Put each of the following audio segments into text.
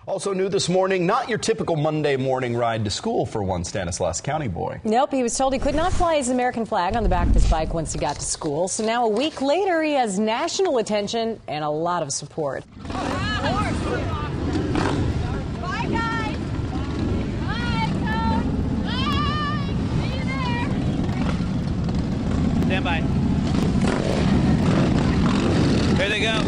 Also new this morning, not your typical Monday morning ride to school for one Stanislaus County boy. Nope, he was told he could not fly his American flag on the back of his bike once he got to school. So now a week later, he has national attention and a lot of support. Bye, guys. Bye, Code. Bye. See you there. Stand by. Here they go.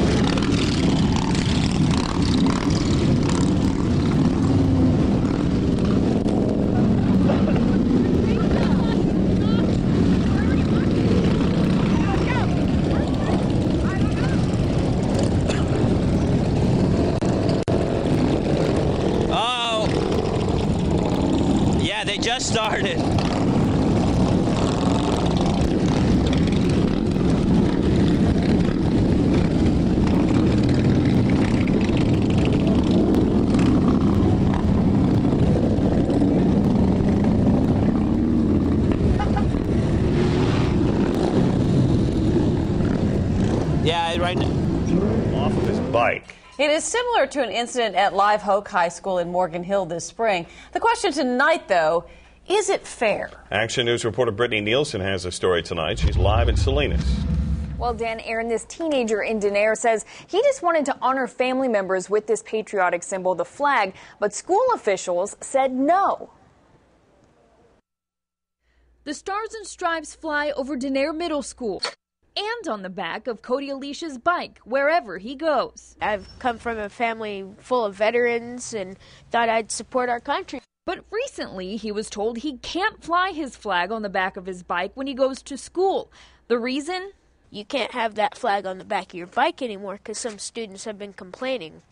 They just started. Yeah, right now. Off of his bike. It is similar to an incident at Live Oak High School in Morgan Hill this spring. The question tonight, though, is it fair? Action News reporter Brittany Nielsen has a story tonight. She's live in Salinas. Well, Dan, Aaron, this teenager in Denair says he just wanted to honor family members with this patriotic symbol, the flag, but school officials said no. The Stars and Stripes fly over Denair Middle School and on the back of Cody Alicea's bike wherever he goes. I've come from a family full of veterans and thought I'd support our country. But recently he was told he can't fly his flag on the back of his bike when he goes to school. The reason? You can't have that flag on the back of your bike anymore because some students have been complaining.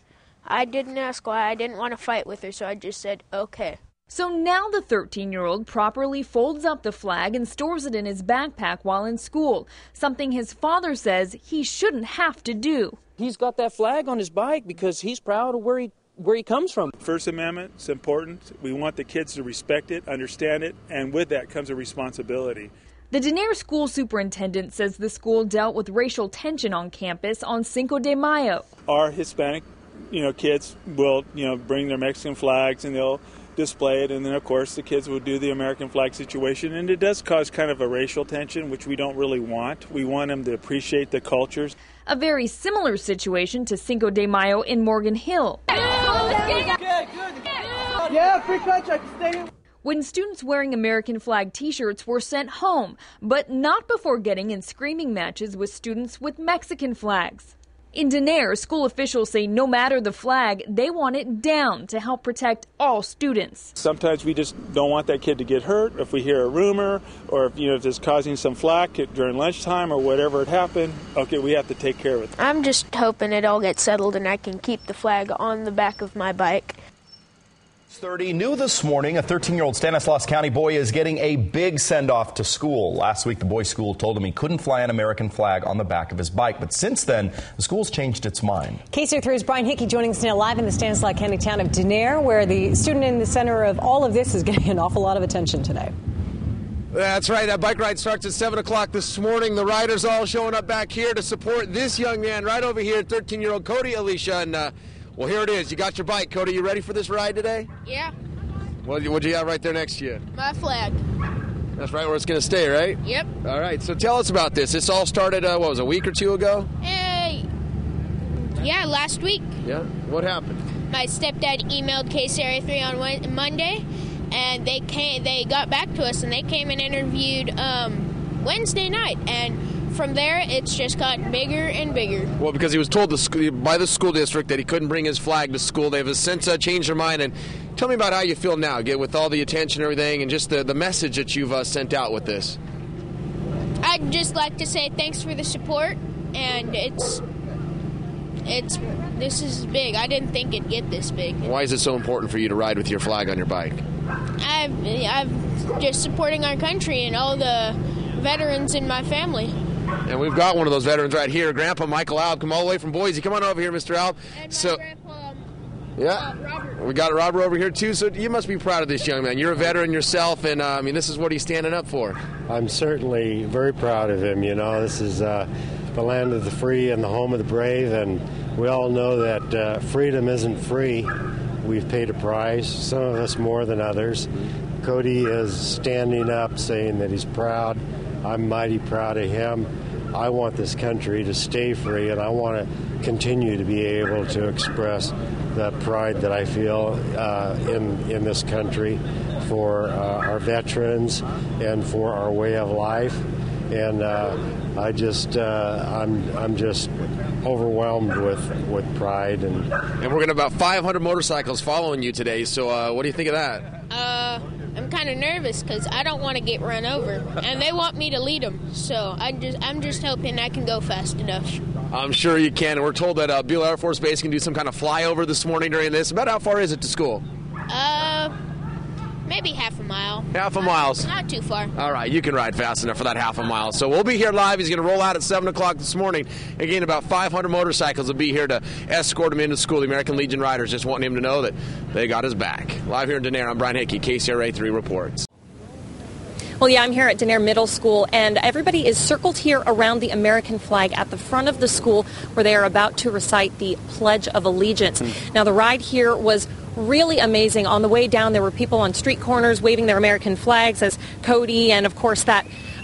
I didn't ask why. I didn't want to fight with her, so I just said, okay. So now the 13-year-old properly folds up the flag and stores it in his backpack while in school, something his father says he shouldn't have to do. He's got that flag on his bike because he's proud of where he comes from. First Amendment is important. We want the kids to respect it, understand it, and with that comes a responsibility. The Denair school superintendent says the school dealt with racial tension on campus on Cinco de Mayo. Our Hispanic, kids will, bring their Mexican flags and they'll display it, and then of course the kids will do the American flag situation, and it does cause kind of a racial tension, which we don't really want. We want them to appreciate the cultures. A very similar situation to Cinco de Mayo in Morgan Hill. Yeah, free contract, stay. When students wearing American flag t-shirts were sent home, but not before getting in screaming matches with students with Mexican flags. In Denair, school officials say no matter the flag, they want it down to help protect all students. Sometimes we just don't want that kid to get hurt. If we hear a rumor or if it's causing some flack during lunchtime or whatever it happened, okay, we have to take care of it. I'm just hoping it all gets settled and I can keep the flag on the back of my bike. 30 new this morning, a 13-year-old Stanislaus County boy is getting a big send-off to school. Last week, the boy's school told him he couldn't fly an American flag on the back of his bike. But since then, the school's changed its mind. KCR3's Brian Hickey joining us now live in the Stanislaus County town of Denair, where the student in the center of all of this is getting an awful lot of attention today. That's right. That bike ride starts at 7 o'clock this morning. The riders all showing up back here to support this young man right over here, 13-year-old Cody Alicea. And, well, here it is. You got your bike. Cody, you ready for this ride today? Yeah. What'd you have right there next to you? My flag. That's right where it's going to stay, right? Yep. All right. So tell us about this. This all started, a week or two ago? Yeah, last week. Yeah? What happened? My stepdad emailed KCRA3 on Monday, and they got back to us, and they came and interviewed Wednesday night, and from there, it's just gotten bigger and bigger. Well, because he was told by the school district that he couldn't bring his flag to school. They've since changed their mind. And tell me about how you feel now, with all the attention and everything, and just the message that you've sent out with this. I'd just like to say thanks for the support, and this is big. I didn't think it'd get this big. Why is it so important for you to ride with your flag on your bike? I'm just supporting our country and all the veterans in my family. And we've got one of those veterans right here, Grandpa Michael Alb, come all the way from Boise. Come on over here, Mr. Alb. And my grandpa, Robert. We got Robert over here, too. So you must be proud of this young man. You're a veteran yourself, and, this is what he's standing up for. I'm certainly very proud of him. This is the land of the free and the home of the brave, and we all know that freedom isn't free. we've paid a price, some of us more than others. Cody is standing up saying that he's proud. I'm mighty proud of him. I want this country to stay free, and I want to continue to be able to express that pride that I feel in this country for our veterans and for our way of life. And I'm just overwhelmed with pride. And we're going to have about 500 motorcycles following you today. So what do you think of that? I'm kind of nervous because I don't want to get run over, and they want me to lead them. So I'm just hoping I can go fast enough. I'm sure you can. And we're told that Beale Air Force Base can do some kind of flyover this morning during this. About how far is it to school? Maybe half a mile. Half a mile. Not too far. All right, you can ride fast enough for that half a mile. So we'll be here live. He's going to roll out at 7 o'clock this morning. Again, about 500 motorcycles will be here to escort him into school. The American Legion Riders just wanting him to know that they got his back. Live here in Denair, I'm Brian Hickey, KCRA 3 reports. Well, yeah, I'm here at Denair Middle School, and everybody is circled here around the American flag at the front of the school where they are about to recite the Pledge of Allegiance. Now, the ride here was really amazing. On the way down, there were people on street corners waving their American flags as Cody and, of course,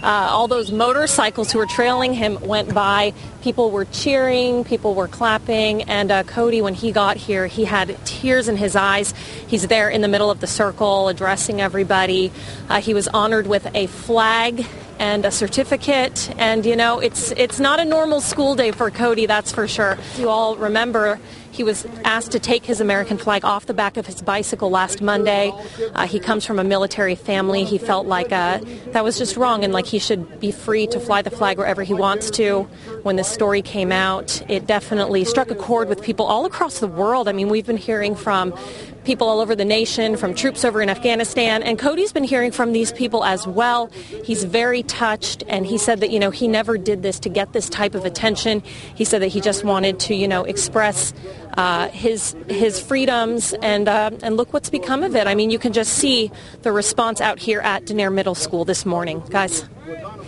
all those motorcycles who were trailing him went by. People were cheering, people were clapping, and Cody, when he got here, he had tears in his eyes. He's there in the middle of the circle addressing everybody. He was honored with a flag and a certificate, and it's not a normal school day for Cody, that's for sure. You all remember he was asked to take his American flag off the back of his bicycle last Monday. He comes from a military family. He felt like that was just wrong, and like he should be free to fly the flag wherever he wants to. When this story came out, it definitely struck a chord with people all across the world. I mean, we've been hearing from people all over the nation, from troops over in Afghanistan, and Cody's been hearing from these people as well. He's very touched, and he said that, he never did this to get this type of attention. He said that he just wanted to, express his freedoms, and look what's become of it. I mean, you can just see the response out here at Denair Middle School this morning. Guys.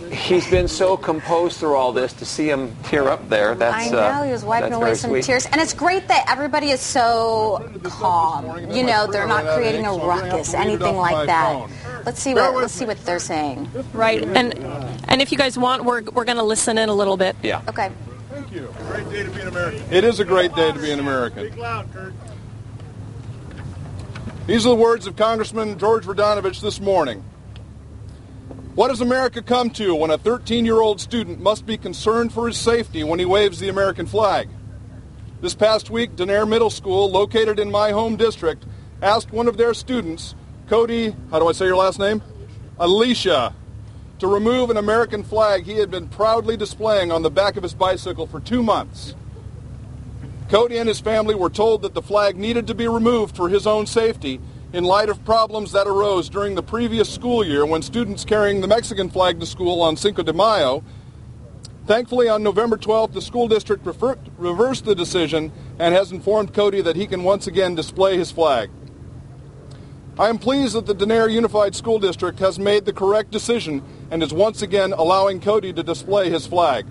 He's been so composed through all this. To see him tear up there, I know, he was wiping away some tears. And it's great that everybody is so calm. They're not creating a ruckus, anything like that. Let's see what they're saying. Right, and if you guys want, we're going to listen in a little bit. Yeah. Okay. Thank you. Great day to be an American. It is a great day to be an American. These are the words of Congressman George Radanovich this morning. What does America come to when a 13-year-old student must be concerned for his safety when he waves the American flag? This past week, Denair Middle School, located in my home district, asked one of their students, Cody, how do I say your last name? Alicea, to remove an American flag he had been proudly displaying on the back of his bicycle for 2 months. Cody and his family were told that the flag needed to be removed for his own safety in light of problems that arose during the previous school year when students carrying the Mexican flag to school on Cinco de Mayo. Thankfully, on November 12th, the school district reversed the decision and has informed Cody that he can once again display his flag. I am pleased that the Denair Unified School District has made the correct decision and is once again allowing Cody to display his flag.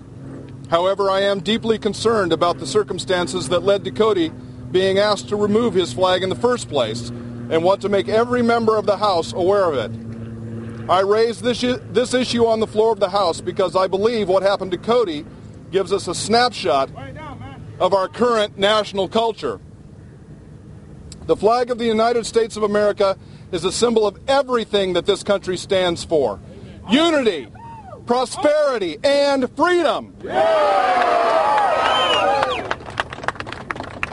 However, I am deeply concerned about the circumstances that led to Cody being asked to remove his flag in the first place, and want to make every member of the House aware of it. I raise this issue on the floor of the House because I believe what happened to Cody gives us a snapshot of our current national culture. The flag of the United States of America is a symbol of everything that this country stands for. Unity, prosperity, and freedom.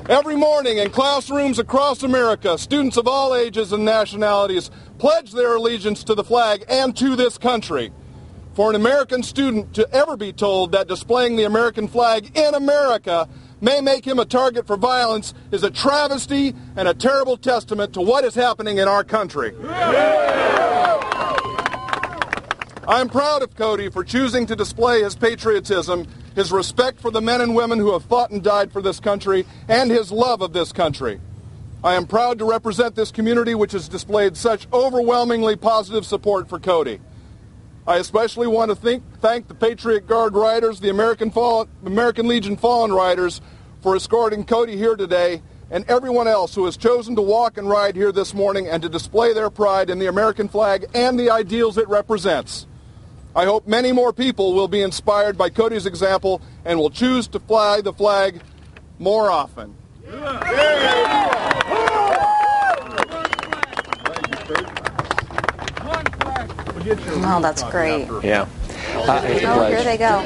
Every morning in classrooms across America, students of all ages and nationalities pledge their allegiance to the flag and to this country. For an American student to ever be told that displaying the American flag in America may make him a target for violence is a travesty and a terrible testament to what is happening in our country. I am proud of Cody for choosing to display his patriotism, his respect for the men and women who have fought and died for this country, and his love of this country. I am proud to represent this community which has displayed such overwhelmingly positive support for Cody. I especially want to thank the Patriot Guard Riders, the American Legion Fallen Riders, for escorting Cody here today, and everyone else who has chosen to walk and ride here this morning and to display their pride in the American flag and the ideals it represents. I hope many more people will be inspired by Cody's example and will choose to fly the flag more often. Oh, that's great. Yeah. Here they go.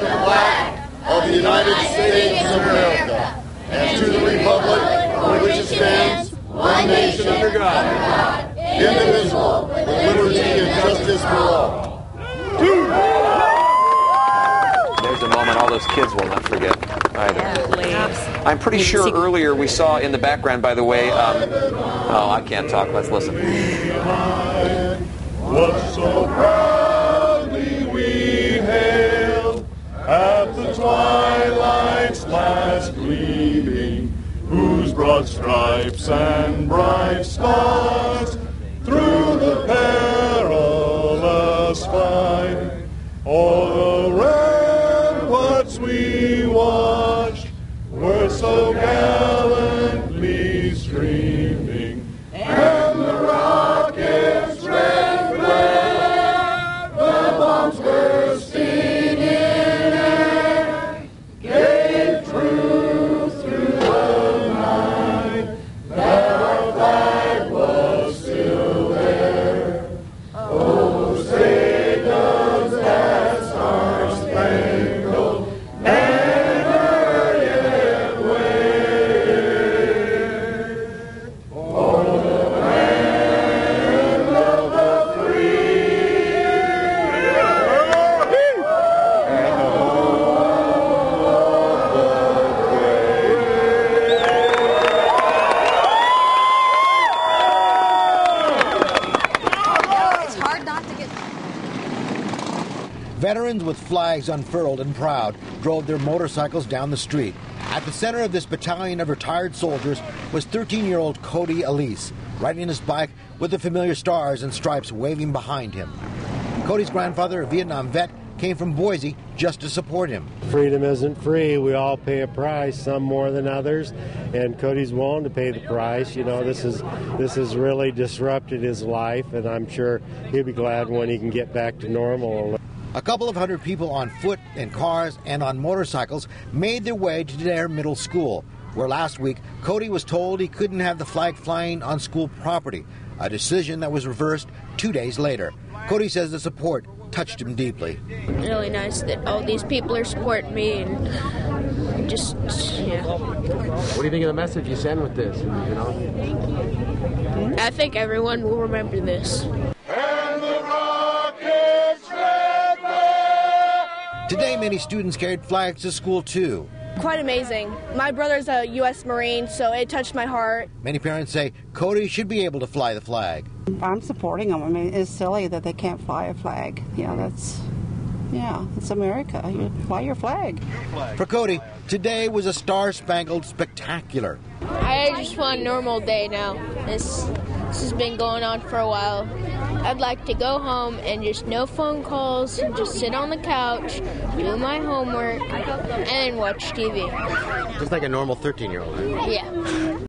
Of the United States of America, and to the republic for which it stands, one nation under God, indivisible, with liberty and justice for all. There's a moment all those kids will not forget either. I'm pretty sure earlier we saw in the background, by the way, oh, I can't talk. Let's listen. What so proudly we hailed at the twilight's last gleaming, whose broad stripes and bright stars through the perilous fight, all the ramparts we watched were so gallantly streaming, and the rockets' red glare, the bombs bursting in air, gave truth through the night that our flag was still there. Oh, say does that star-spangled banner yet wave? Oh, the land of the free and the home of the It's hard not to get... Veterans with flags unfurled and proud drove their motorcycles down the street. At the center of this battalion of retired soldiers was 13-year-old Cody Alicea, riding his bike with the familiar stars and stripes waving behind him. Cody's grandfather, a Vietnam vet, came from Boise just to support him. Freedom isn't free. We all pay a price, some more than others, and Cody's willing to pay the price. You know, this has really disrupted his life, and I'm sure he'll be glad when he can get back to normal. A couple of hundred people on foot, in cars, and on motorcycles made their way to Denair Middle School, where last week Cody was told he couldn't have the flag flying on school property, a decision that was reversed 2 days later. Cody says the support touched him deeply. Really nice that all these people are supporting me and just, yeah. What do you think of the message you send with this? You know? I think everyone will remember this. Today, many students carried flags to school, too. Quite amazing. My brother's a U.S. Marine, so it touched my heart. Many parents say Cody should be able to fly the flag. I'm supporting them. I mean, it's silly that they can't fly a flag. It's America. You fly your flag. For Cody, today was a star-spangled spectacular. I just want a normal day now. This has been going on for a while. I'd like to go home and just no phone calls, and just sit on the couch, do my homework, and watch TV. Just like a normal 13-year-old. Yeah.